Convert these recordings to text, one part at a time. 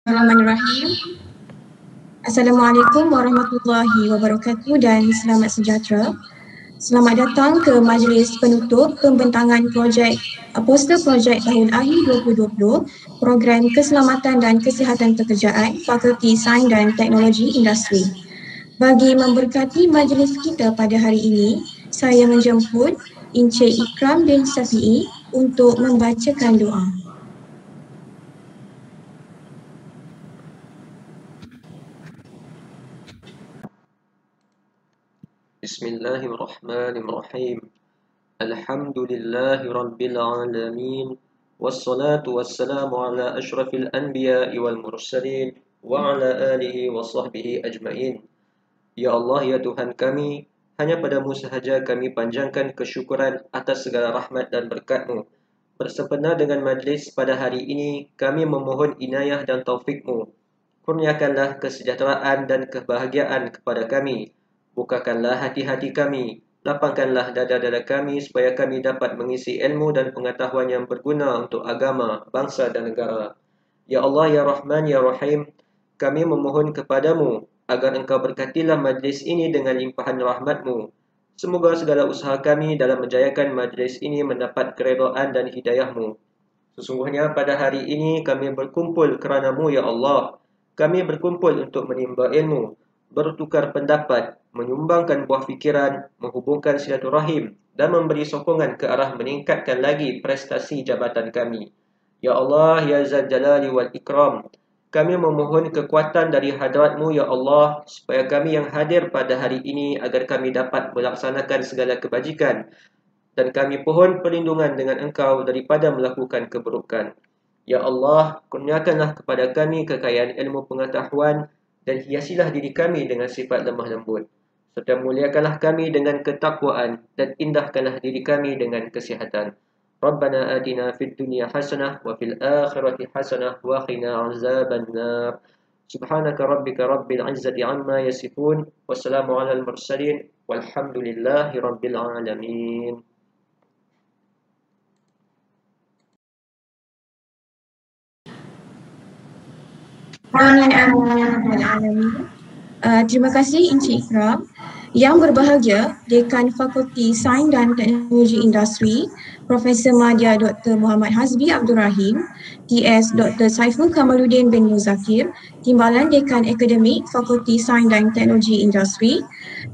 Bismillahirrahmanirrahim. Assalamualaikum warahmatullahi wabarakatuh dan selamat sejahtera. Selamat datang ke majlis penutup pembentangan poster projek tahun akhir 2020 Program Keselamatan dan Kesihatan Pekerjaan Fakulti Sains dan Teknologi Industri. Bagi memberkati majlis kita pada hari ini, saya menjemput Encik Ikram bin Syafi'i untuk membacakan doa. Bismillahirrahmanirrahim. Alhamdulillahi rabbil alamin. Wassalatu wassalamu ala ashrafil anbiya'i wal mursalin wa ala alihi wa sahbihi ajma'in. Ya Allah, ya Tuhan kami, hanya padamu sahaja kami panjangkan kesyukuran atas segala rahmat dan berkat-Mu. Bersempena dengan majlis pada hari ini, kami memohon inayah dan taufik-Mu. Kurniakanlah kesejahteraan dan kebahagiaan kepada kami. Bukakanlah hati-hati kami, lapangkanlah dada-dada kami supaya kami dapat mengisi ilmu dan pengetahuan yang berguna untuk agama, bangsa dan negara. Ya Allah, ya Rahman, ya Rahim, kami memohon kepadamu agar Engkau berkatilah majlis ini dengan limpahan rahmat-Mu. Semoga segala usaha kami dalam menjayakan majlis ini mendapat keredaan dan hidayah-Mu. Sesungguhnya pada hari ini kami berkumpul kerana-Mu, ya Allah. Kami berkumpul untuk menimba ilmu, bertukar pendapat, menyumbangkan buah fikiran, menghubungkan silaturahim dan memberi sokongan ke arah meningkatkan lagi prestasi jabatan kami. Ya Allah, ya Zal Jalali wal Ikram, kami memohon kekuatan dari hadrat-Mu, ya Allah, supaya kami yang hadir pada hari ini agar kami dapat melaksanakan segala kebajikan dan kami pohon perlindungan dengan Engkau daripada melakukan keburukan. Ya Allah, kurniakanlah kepada kami kekayaan ilmu pengetahuan dan hiasilah diri kami dengan sifat lemah lembut. Serta muliakanlah kami dengan ketakwaan dan indahkanlah diri kami dengan kesihatan. Rabbana atina fid dunya hasanah wa fil akhirati hasanah wa qina azaban nar. Subhanaka rabbika rabbil izzati amma yasifun. Wassalamu alal mursalin walhamdulillahi rabbil alamin. Terima kasih Encik Ikram. Yang berbahagia, Dekan Fakulti Sains dan Teknologi Industri, Profesor Madya Dr. Muhammad Hasbi Abdul Rahim, TS Dr. Saiful Kamaluddin bin Muzakir, Timbalan Dekan Akademik Fakulti Sains dan Teknologi Industri,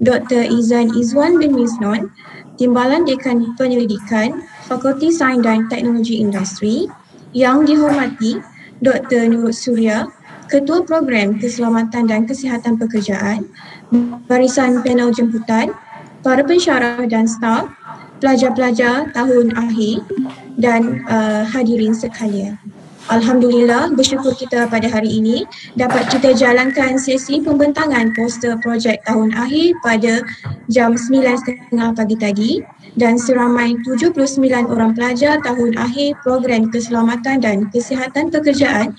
Dr. Izan Izwan bin Misnon, Timbalan Dekan Penyelidikan Fakulti Sains dan Teknologi Industri, yang dihormati Dr. Nurul Surya, Ketua Program Keselamatan dan Kesihatan Pekerjaan, barisan panel jemputan, para pensyarah dan staf, pelajar-pelajar tahun akhir dan hadirin sekalian. Alhamdulillah, bersyukur kita pada hari ini dapat kita jalankan sesi pembentangan poster projek tahun akhir pada jam 9.30 pagi tadi dan seramai 79 orang pelajar tahun akhir program keselamatan dan kesihatan pekerjaan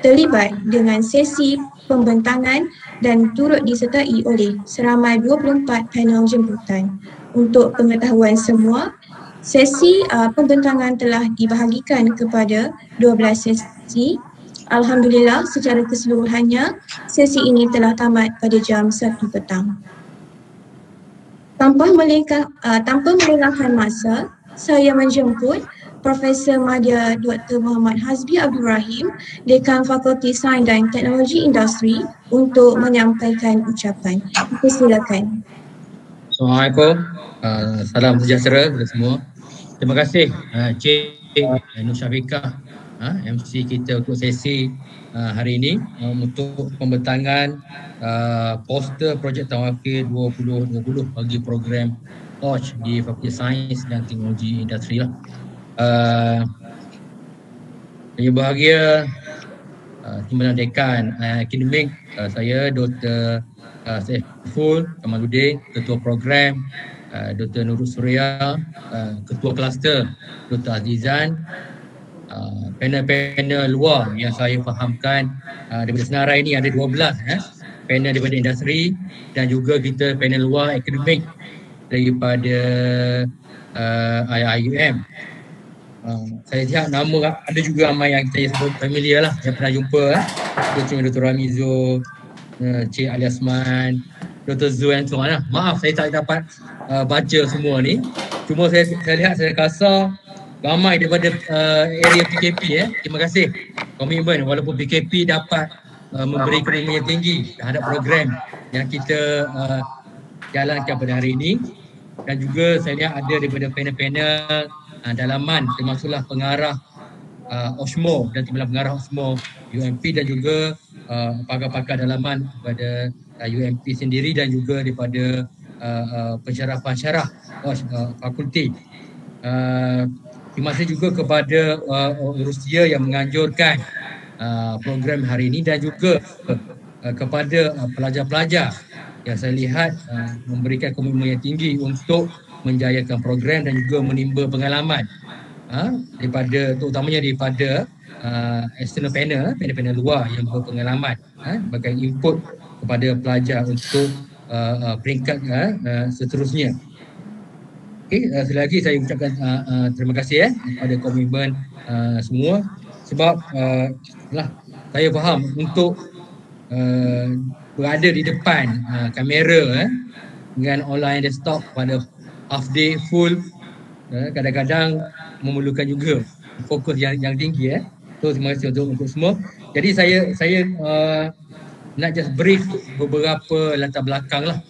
terlibat dengan sesi pembentangan dan turut disertai oleh seramai 24 panel jemputan. Untuk pengetahuan semua, sesi pembentangan telah dibahagikan kepada 12 sesi. Alhamdulillah, secara keseluruhannya, sesi ini telah tamat pada jam 1 petang. Tanpa melengahkan masa, saya menjemput Profesor Madya Dr. Muhammad Hasbi Abdul Rahim, Dekan Fakulti Sains dan Teknologi Industri untuk menyampaikan ucapan. Silakan. Assalamualaikum. Salam sejahtera kepada semua. Terima kasih Cik Nur Syafiqah, MC kita untuk sesi hari ini untuk pembentangan poster projek tahun akhir 2020 bagi program OSH di Fakulti Sains dan Teknologi Industri lah. Yang bahagia Timbalan Dekan Akademik saya Dr. Saiful Kamaluddin, Ketua Program Dr. Nurul Surya, Ketua Kluster Dr. Azizan, panel-panel luar yang saya fahamkan daripada senarai ini ada 12 panel daripada industri dan juga kita panel luar akademik daripada IIUM. Saya lihat nama ada juga ramai yang saya sebut familiar lah, yang pernah jumpa Dr. Ramizo, Cik Ali Asman, Dr. Zul dan so on lah. Maaf saya tak dapat baca semua ni. Cuma saya lihat saya rasa ramai daripada area PKP. Terima kasih komitmen walaupun PKP dapat memberi komitmen yang tinggi terhadap program yang kita jalankan pada hari ini. Dan juga saya lihat ada daripada panel-panel dalaman, termasuklah pengarah OSMO dan timbalan pengarah OSMO UMP dan juga pakar-pakar dalaman daripada UMP sendiri dan juga daripada pensyarah-pensyarah fakulti. Terima kasih juga kepada Rusia yang menganjurkan program hari ini dan juga kepada pelajar-pelajar yang saya lihat memberikan komitmen yang tinggi untuk menjayakan program dan juga menimba pengalaman terutamanya daripada external panel luar yang berpengalaman sebagai input kepada pelajar untuk peringkat seterusnya. Okey, sekali lagi saya ucapkan terima kasih kepada komitmen semua sebab saya faham untuk berada di depan kamera dengan online desktop pada half day full kadang-kadang memerlukan juga fokus yang tinggi. So terima kasih untuk semua. Jadi saya nak just brief beberapa latar belakang lah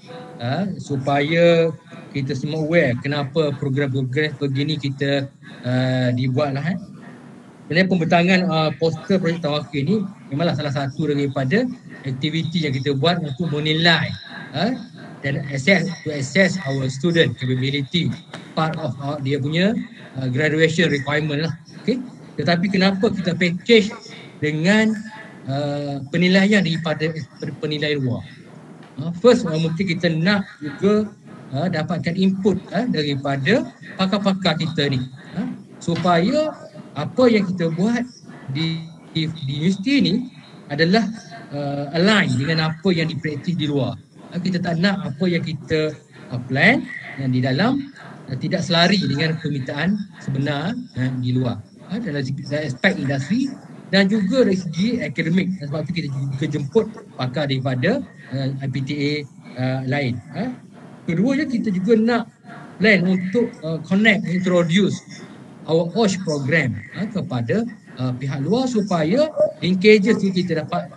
supaya kita semua aware kenapa program-program begini kita dibuat lah. Sebenarnya pembentangan poster projek Tawakal ni memanglah salah satu daripada aktiviti yang kita buat untuk menilai dan assess our student capability, part of dia punya graduation requirement lah. Okay? Tetapi kenapa kita package dengan penilaian daripada penilaian luar? First, mungkin kita nak juga dapatkan input daripada pakar-pakar kita ni supaya apa yang kita buat di universiti ni adalah align dengan apa yang dipraktis di luar. Kita tak nak apa yang kita plan yang di dalam tidak selari dengan permintaan sebenar di luar. Dalam aspek industri dan juga dari segi akademik. Sebab itu kita juga jemput pakar daripada IPTA lain. Keduanya kita juga nak plan untuk connect, introduce our OSH program kepada pihak luar supaya linkages tu kita dapat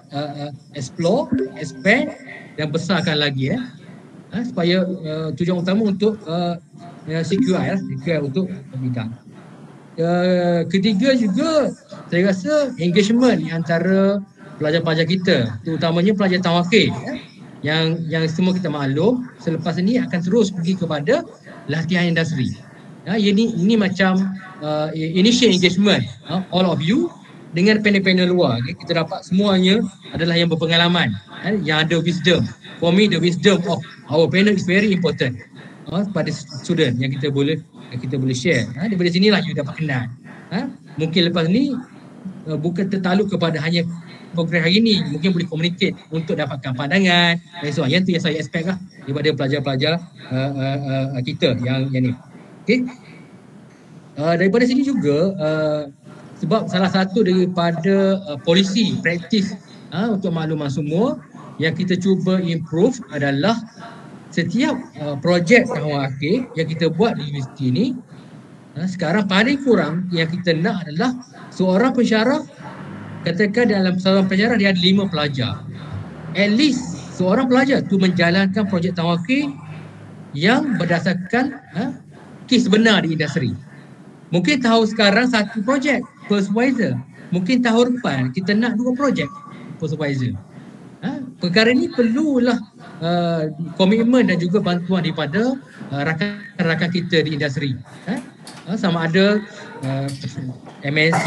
explore, expand dan besarkan lagi supaya tujuan utama untuk CQI untuk bidang. Ketiga juga saya rasa engagement antara pelajar-pelajar kita, terutamanya pelajar Tawakal yang semua kita maklum selepas ini akan terus pergi kepada latihan industri. Ini macam initial engagement all of you dengan panel-panel luar. Kita dapat semuanya adalah yang berpengalaman, yang ada wisdom. For me, the wisdom of our panel is very important pada student yang kita boleh share. Daripada sinilah you dapat kenal. Mungkin lepas ni bukan tertaluk kepada hanya program hari ini, mungkin boleh communicate untuk dapatkan pandangan dan so on. Yang tu yang saya expect lah daripada pelajar-pelajar kita yang ni. Okay. Daripada sini juga sebab salah satu daripada polisi praktis untuk makluman semua yang kita cuba improve adalah setiap projek tahun akhir yang kita buat di universiti ni sekarang paling kurang yang kita nak adalah seorang pensyarah, katakan dalam seorang pensyarah dia ada 5 pelajar, at least seorang pelajar tu menjalankan projek tawakil yang berdasarkan kes benar di industri. Mungkin tahun sekarang 1 projek per supervisor, mungkin tahun depan kita nak 2 projek per supervisor. Perkara ni perlulah komitmen dan juga bantuan daripada rakan-rakan kita di industri. Sama ada MNC,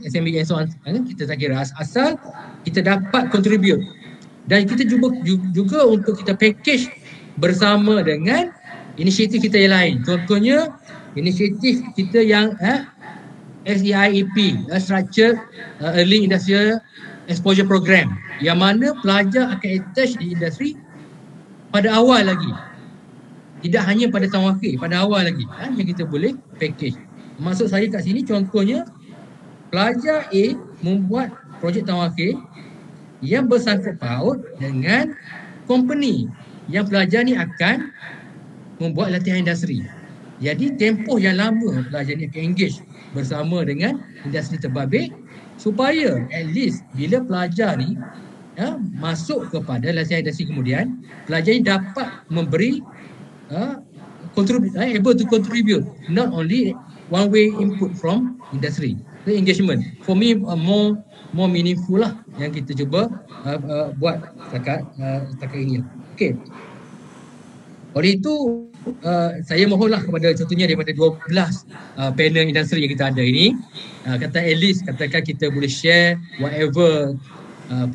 SMB and so on. Kita tak kira asal kita dapat contribute. Dan kita juga untuk kita package bersama dengan inisiatif kita yang lain. Contohnya inisiatif kita yang SEIEP, Structured Early Industrial Exposure Program, yang mana pelajar akan attach di industri pada awal lagi. Tidak hanya pada tahun akhir, pada awal lagi yang kita boleh package. Maksud saya kat sini contohnya, pelajar A membuat projek tawakhir yang bersangkut paut dengan company yang pelajar ni akan membuat latihan industri. Jadi tempoh yang lama pelajar ni akan engage bersama dengan industri terbabit supaya at least bila pelajar ni masuk kepada latihan industri kemudian, pelajar ni dapat memberi able to contribute, not only one way input from industry. The engagement for me more meaningful lah yang kita cuba buat setakat ini. Okay. Oleh itu saya mohonlah kepada contohnya daripada 12 panel industri yang kita ada ini, kata at least katakan kita boleh share whatever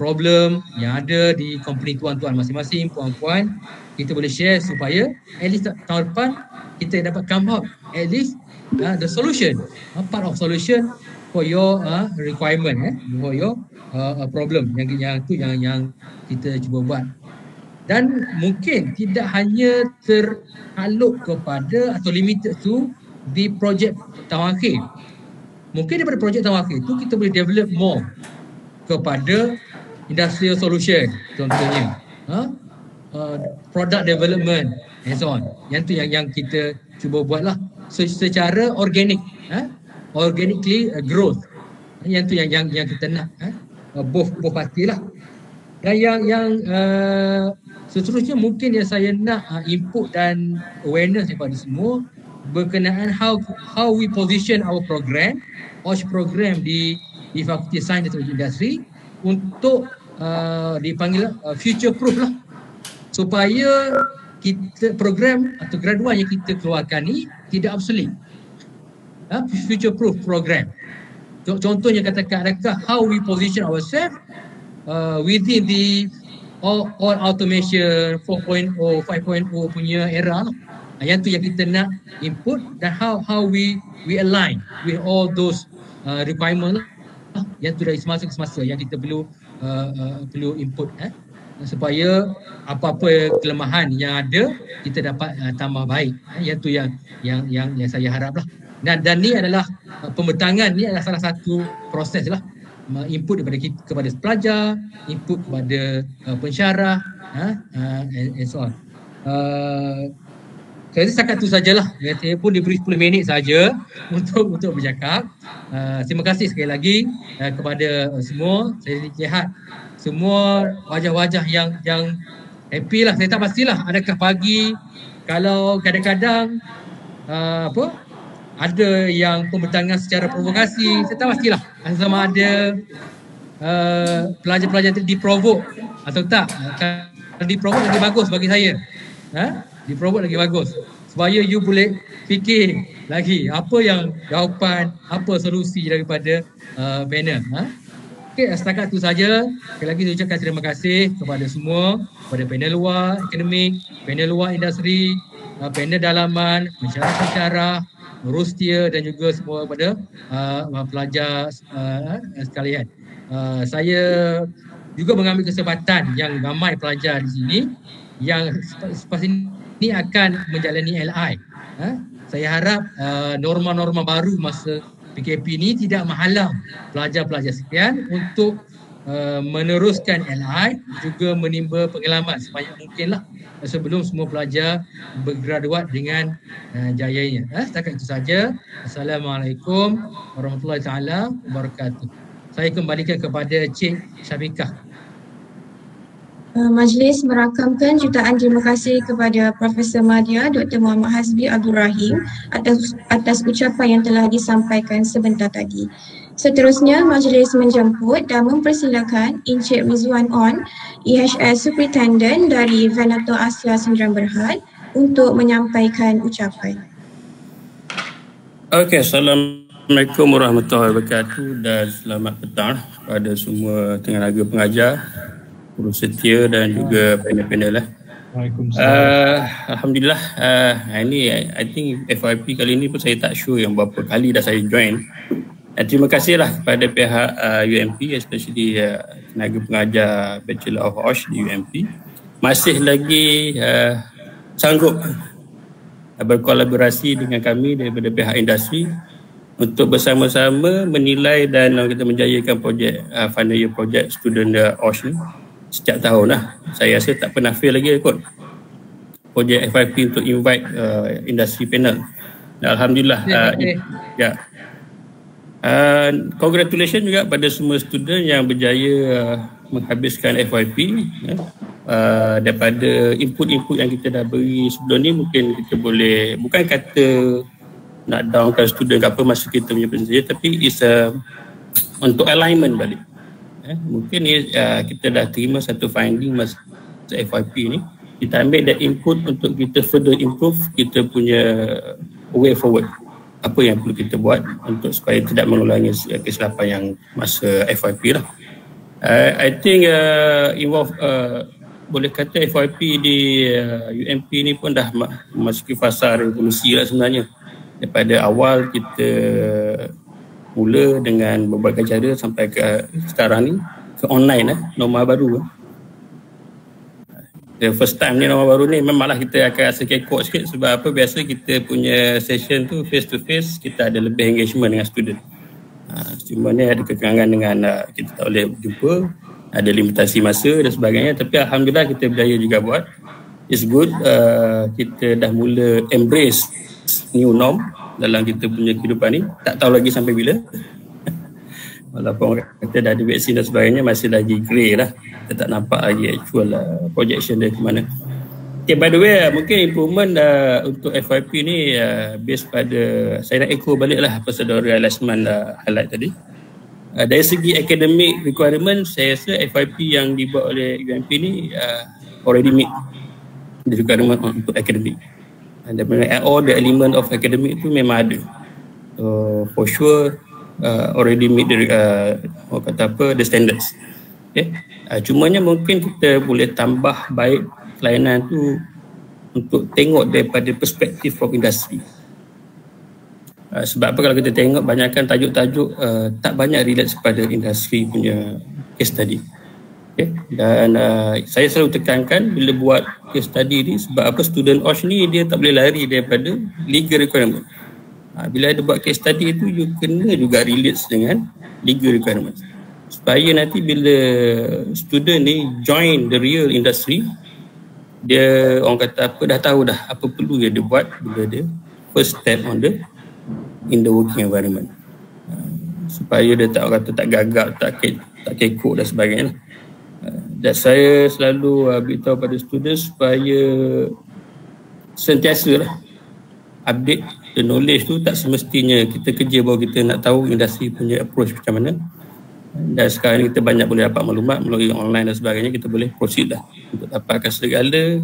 problem yang ada di company tuan-tuan masing-masing, puan-puan, kita boleh share supaya at least tahun depan kita dapat come out at least the solution, part of solution for your requirement, for your problem yang kita cuba buat. Dan mungkin tidak hanya terhaluk kepada atau limited to di projek tawakhir. Mungkin daripada projek tawakhir itu kita boleh develop more kepada industrial solution, contohnya product development and so on. Yang tu yang kita cuba buatlah secara organic, organically growth. Yang tu yang kita nak, both party lah. Dan yang seterusnya mungkin yang saya nak input dan awareness daripada semua berkenaan how we position our program, OSH program di Fakulti Sains dan Teknologi Industri untuk dipanggil future proof lah, supaya kita program atau graduan yang kita keluarkan ni tidak obsolete. Future proof program. Contohnya katakan adakah how we position ourselves within the all automation 4.0, 5.0 punya era lah. Yang tu yang kita nak input, dan how we align with all those requirement lah. Yang tu dari semasa ke semasa yang kita perlu input supaya apa-apa kelemahan yang ada kita dapat tambah baik. Yang tu yang saya harap lah. Dan ni adalah pembentangan ni adalah salah satu proses lah, input kepada pelajar, input kepada pensyarah, and so on. Saya rasa setakat itu sajalah. Saya pun diberi 10 minit saja untuk bercakap. Terima kasih sekali lagi kepada semua. Saya lihat semua wajah-wajah yang happy lah. Saya tak pastilah adakah pagi, kalau kadang-kadang ada yang pembentangan secara provokasi, saya tak pastilah sama ada pelajar-pelajar di-provoke atau tak. Kalau di-provoke lagi bagus bagi saya. Di-provoke lagi bagus supaya you boleh fikir lagi apa yang jawapan, apa solusi daripada panel. Okey, setakat itu saja. Sekali lagi saya ucapkan terima kasih kepada semua, kepada panel luar akademik, panel luar industri, panel dalaman, pensyarah-pensyarah, Rustia, dan juga semua kepada pelajar sekalian. Saya juga mengambil kesempatan yang ramai pelajar di sini yang selepas ini akan menjalani LI. Saya harap norma-norma baru masa PKP ini tidak menghalang pelajar-pelajar sekalian untuk meneruskan LI, juga menimba pengalaman sebanyak mungkinlah sebelum semua pelajar bergraduat dengan jayanya. Setakat itu saja. Assalamualaikum warahmatullahi taala wabarakatuh. Saya kembalikan kepada Cik Syafiqah. Majlis merakamkan jutaan terima kasih kepada Profesor Madya Dr. Muhammad Hasbi Abdul Rahim atas ucapan yang telah disampaikan sebentar tadi. Seterusnya, majlis menjemput dan mempersilakan Encik Rizwan On, EHS Superintendent dari Venator Asia Sdn Bhd untuk menyampaikan ucapan. Okey, Assalamualaikum warahmatullahi wabarakatuh dan selamat petang kepada semua tenaga pengajar, guru setia dan juga panel-panel lah. Alhamdulillah, ini I think FYP kali ni pun saya tak sure yang berapa kali dah saya join. Terima kasihlah kepada pihak UMP, especially tenaga pengajar Bachelor of OSH di UMP, masih lagi sanggup berkolaborasi dengan kami daripada pihak industri untuk bersama-sama menilai dan kita menjayakan projek final year project student OSH ni setiap tahun lah. Saya rasa tak pernah fail lagi kot projek FYP untuk invite industri panel. Alhamdulillah. Congratulations juga pada semua student yang berjaya menghabiskan FYP. Daripada input-input yang kita dah beri sebelum ni, mungkin kita boleh, bukan kata nak downkan student ke apa masa kita punya presentation, tapi is untuk alignment balik. Mungkin kita dah terima satu finding masa FYP ni, kita ambil that input untuk kita further improve kita punya way forward. Apa yang perlu kita buat untuk supaya tidak mengulangi kesilapan yang masa FYP lah. I think involve boleh kata FYP di UMP ni pun dah memasuki fasa revolusi lah sebenarnya. Daripada awal kita mula dengan berbagai cara sampai ke sekarang ni ke online norma baru. The first time ni norma baru ni memanglah kita akan rasa kekok sikit sebab apa, biasa kita punya session tu face to face, kita ada lebih engagement dengan student. Cuma ni ada kekurangan dengan kita tak boleh jumpa, ada limitasi masa dan sebagainya, tapi alhamdulillah kita berjaya juga buat. It's good, kita dah mula embrace new norm dalam kita punya kehidupan ni. Tak tahu lagi sampai bila. Walaupun orang kata dah ada vaksin dan sebagainya, masih lagi grey lah. Kita tak nampak lagi actual projection dia ke mana. Okay, by the way, mungkin improvement untuk FYP ni based pada, saya nak echo balik lah apa saudara Lasman highlight tadi. Dari segi academic requirement, saya rasa FYP yang dibuat oleh UMP ni already meet the requirement untuk academic. Dan all the element of academic tu memang ada. So for sure already meet the the standards. Okay. Cumanya mungkin kita boleh tambah baik pelayanan tu untuk tengok daripada perspektif of industri. Sebab apa, kalau kita tengok banyakkan tajuk-tajuk tak banyak relate kepada industri punya case study. Okay. Dan saya selalu tekankan bila buat case study ni, sebab apa, student OSH ni dia tak boleh lari daripada legal requirement. Bila ada buat case study tu, you kena juga relate dengan legal requirement, supaya nanti bila student ni join the real industry, dia orang kata apa, dah tahu dah apa perlu dia buat bila dia first step in the working environment, supaya dia tak kata tak gagap, tak kekok dan sebagainya. Dan saya selalu beritahu pada student supaya sentiasa lah update the knowledge tu. Tak semestinya kita kerja baru kita nak tahu industri punya approach macam mana. Dan sekarang ni kita banyak boleh dapat maklumat melalui online dan sebagainya, kita boleh proceed lah untuk dapatkan segala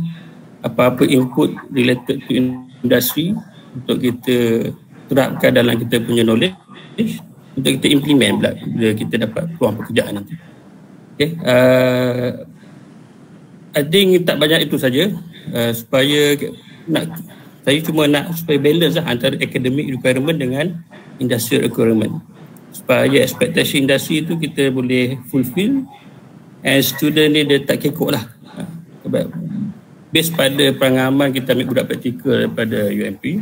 apa-apa input related to industry untuk kita terapkan dalam kita punya knowledge, untuk kita implement bila kita dapat peluang pekerjaan nanti. Okay. I think tak banyak itu saja, supaya saya cuma nak supaya balance lah antara academic requirement dengan industrial requirement, supaya ekspektasi industri itu kita boleh fulfill, and student ni dia tak kekok lah. Based pada pengalaman kita ambil budak praktikal daripada UMP,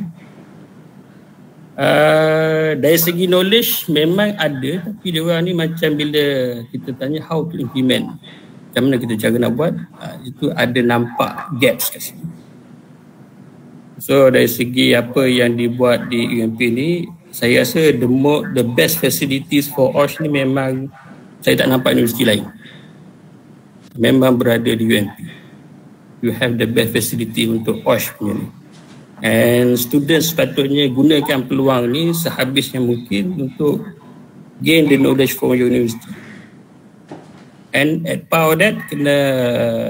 dari segi knowledge memang ada, tapi dia orang ni macam bila kita tanya how to implement, macam mana kita cara nak buat, itu ada nampak gaps kat situ. So dari segi apa yang dibuat di UMP ni, saya rasa the best facilities for OSH ni memang saya tak nampak universiti lain. Memang berada di UMP. You have the best facility untuk OSH punya ni. And students sepatutnya gunakan peluang ni sehabisnya mungkin untuk gain the knowledge from your university. And at part of that, kena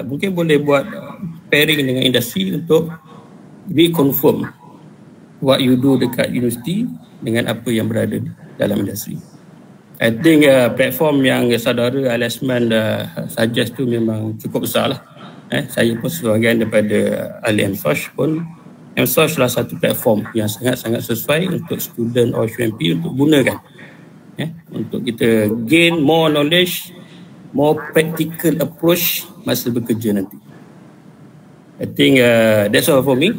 mungkin boleh buat pairing dengan industri untuk reconfirm what you do dekat universiti dengan apa yang berada dalam industri. I think platform yang saudara Lasman suggest tu memang cukup besar lah. Saya pun sebahagian daripada ahli MSOSH pun, MSOSH adalah satu platform yang sangat-sangat sesuai untuk student or UMP untuk gunakan, untuk kita gain more knowledge, more practical approach masa bekerja nanti. I think that's all for me.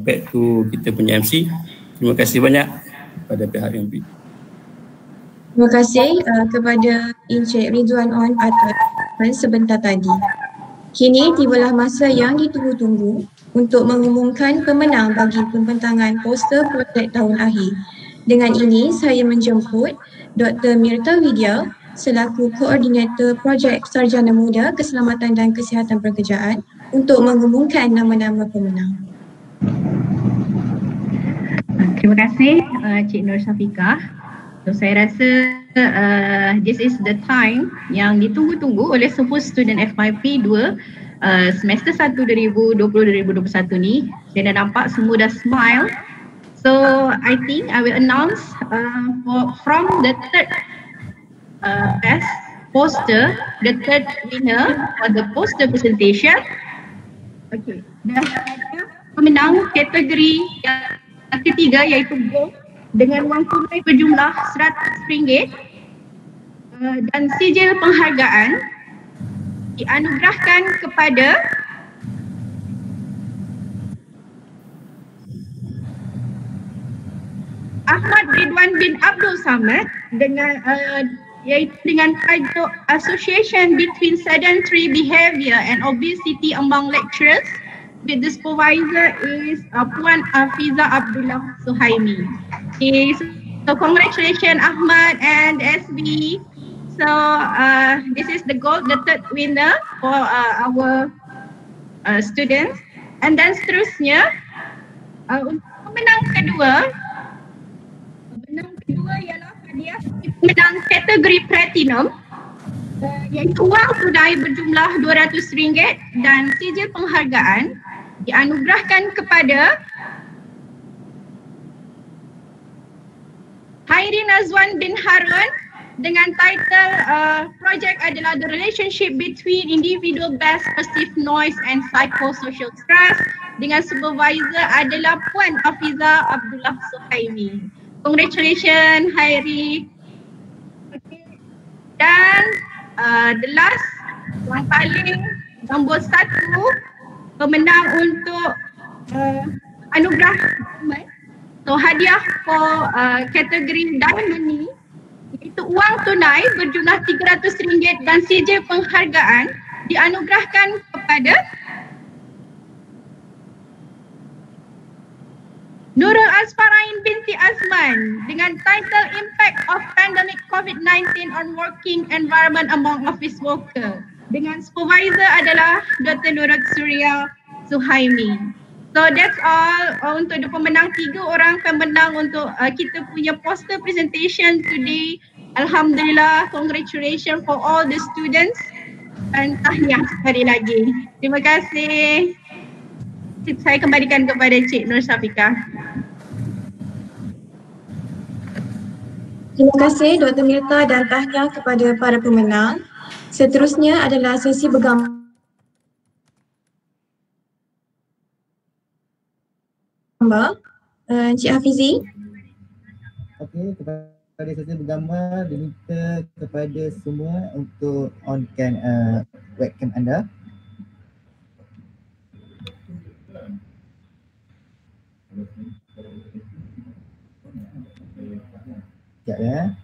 Back to kita punya MC. Terima kasih banyak pada pihak UMP. Terima kasih kepada Encik Ridwan On atas sebentar tadi. Kini tibalah masa yang ditunggu-tunggu untuk mengumumkan pemenang bagi pembentangan poster projek tahun akhir. Dengan ini, saya menjemput Dr. Mirta Widya selaku Koordinator Projek Sarjana Muda Keselamatan dan Kesihatan Pekerjaan untuk mengumumkan nama-nama pemenang. Terima kasih Cik Nur Syafiqah. So, saya rasa this is the time yang ditunggu-tunggu oleh semua student FYP 2 semester 1 2020-2021 ni. Saya dah nampak semua dah smile. So I think I will announce from the third best poster, the third winner for the poster presentation. Okay, dan pemenang kategori yang ketiga iaitu gold dengan wang tunai berjumlah RM100 dan sijil penghargaan dianugerahkan kepada Ahmad Ridwan bin Abdul Samad dengan iaitu dengan tajuk Association Between Sedentary Behaviour and Obesity Among Lecturers. The supervisor is Puan Afiza Abdullah Suhaimi. Okay, so congratulations Ahmad and SB. So this is the gold, the third winner for our students. And then seterusnya untuk pemenang kedua ialah hadiah pemenang kategori platinum iaitu wang tunai berjumlah RM200 dan sijil penghargaan dianugerahkan kepada Hairin Azwan bin Harun dengan title projek adalah The Relationship Between Individual Best Perceived Noise and Psychosocial Stress dengan supervisor adalah Puan Afiza Abdullah Suhaimi. Congratulations Hairi. Okay. Dan the last yang paling nombor 1 pemenang untuk anugerah so hadiah for kategori diamond ni iaitu wang tunai berjumlah RM300 dan sijil penghargaan dianugerahkan kepada Nurul Azfarain binti Azman dengan title Impact of Pandemic COVID-19 on Working Environment Among Office Worker dengan supervisor adalah Dr. Nurul Surya Suhaimi. So that's all untuk pemenang, 3 orang pemenang untuk kita punya poster presentation today. Alhamdulillah, congratulations for all the students dan tahniah sekali lagi. Terima kasih. Saya kembalikan kepada Cik Nur Syafiqah. Terima kasih Dr. Mirta dan tahniah kepada para pemenang. Seterusnya adalah sesi bergambar. Encik Hafizi. Okey, kepada sesi bergambar diminta kepada semua untuk on-cam webcam anda. Sekejap ya.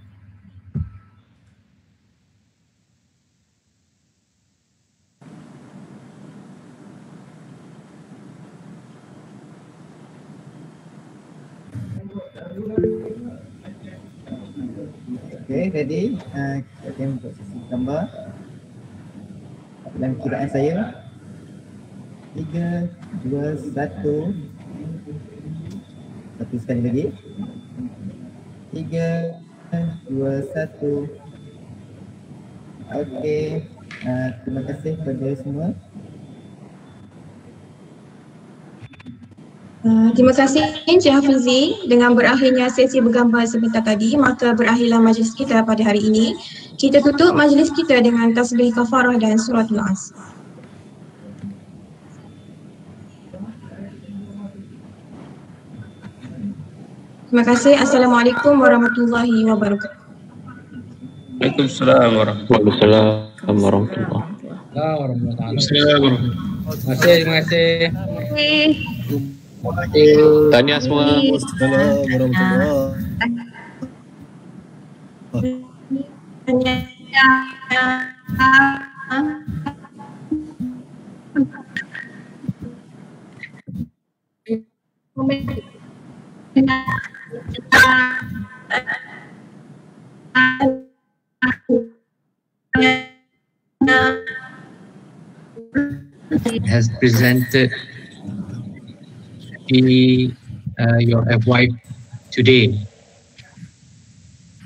Okay, ready? Kita akan buat sesi gambar. Dalam kiraan saya 3, 2, 1. Satu sekali lagi. 3, 2, 1. Okey. Terima kasih kepada semua. Terima kasih Encik Hafizi. Dengan berakhirnya sesi bergambar sebentar tadi, maka berakhirlah majlis kita pada hari ini. Kita tutup majlis kita dengan tasbih kafarah dan suratul As. Terima kasih. Assalamualaikum warahmatullahi wabarakatuh. Waalaikumsalam warahmatullahi wabarakatuh. Terima kasih. Tahniah semua. Assalamualaikum warahmatullahi wabarakatuh. has presented your FY today.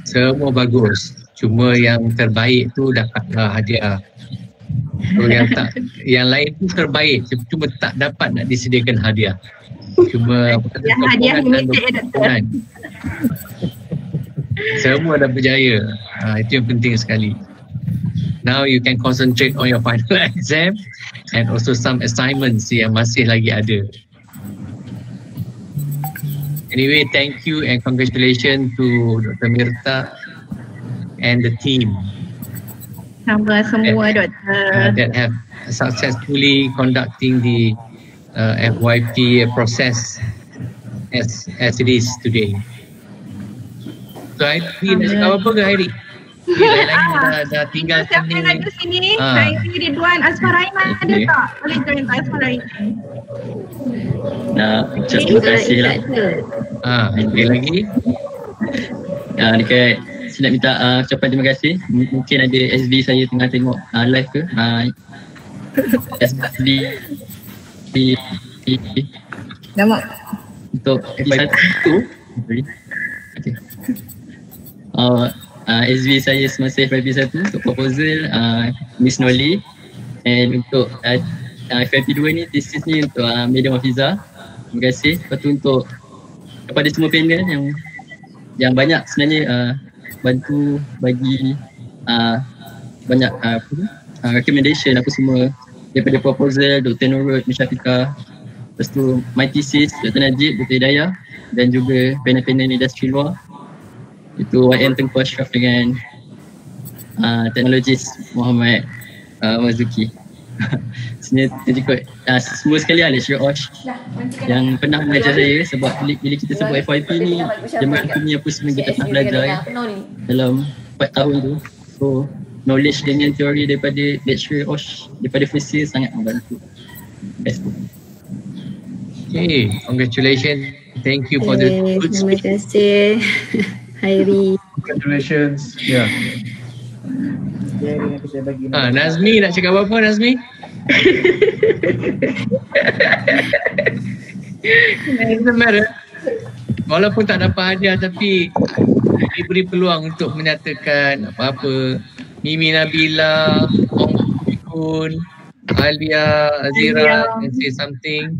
Semua bagus. Cuma yang terbaik tu dapatlah hadiah. So yang lain tu terbaik, cuma tak dapat nak disediakan hadiah. Cuma hadiah limited. Semua dah berjaya. Itu yang penting sekali. Now you can concentrate on your final exam and also some assignments yang masih lagi ada. Anyway, thank you and congratulations to Dr. Mirta and the team. Sama semua doktor. That have successfully conducting the FYP process as it is today. So Hairi nak cakap apa ke Hairi? Lain-lain dah tinggal siapa yang ada sini? Hairi, Ridwan, Asfaraiman ada tak? Boleh join tak Asfaraiman? Terima kasih lah. Ada lagi? Dekat saya nak minta ucapan terima kasih. Mungkin ada SB saya tengah tengok live ke. SB nama untuk FY1 okay. SB saya semasa FYP1 untuk proposal Miss Noli, and untuk FYP2 ni thesis ni untuk Madam Hafiza. Terima kasih. Lepas tu untuk kepada semua panel yang banyak sebenarnya bantu bagi banyak recommendation apa semua daripada proposal Dr. Nurul, Musyafiqah, lepas tu my thesis Dr. Najib, Dr. Hidayah, dan juga panel-panel industri luar. Itu YM Tengku Ashraf dengan teknologis Muhammad Mazuki. Sebenarnya semua sekali lecturer Osh yang pernah mengajar saya, sebab bila kita sebut FYP ni dia merangkumi apa semua kita pernah belajar dalam 4 tahun tu. So knowledge dengan teori daripada lecturer Osh daripada first year sangat membantu. Okay, congratulations. Thank you for the good speech. Terima kasih Hairi. Congratulations. Ya. Nazmi nak cakap apa Nazmi? Walaupun tak dapat hadiah tapi diberi peluang untuk menyatakan apa-apa. Mimi Nabila, Ong Kun, Alia Azira can say something.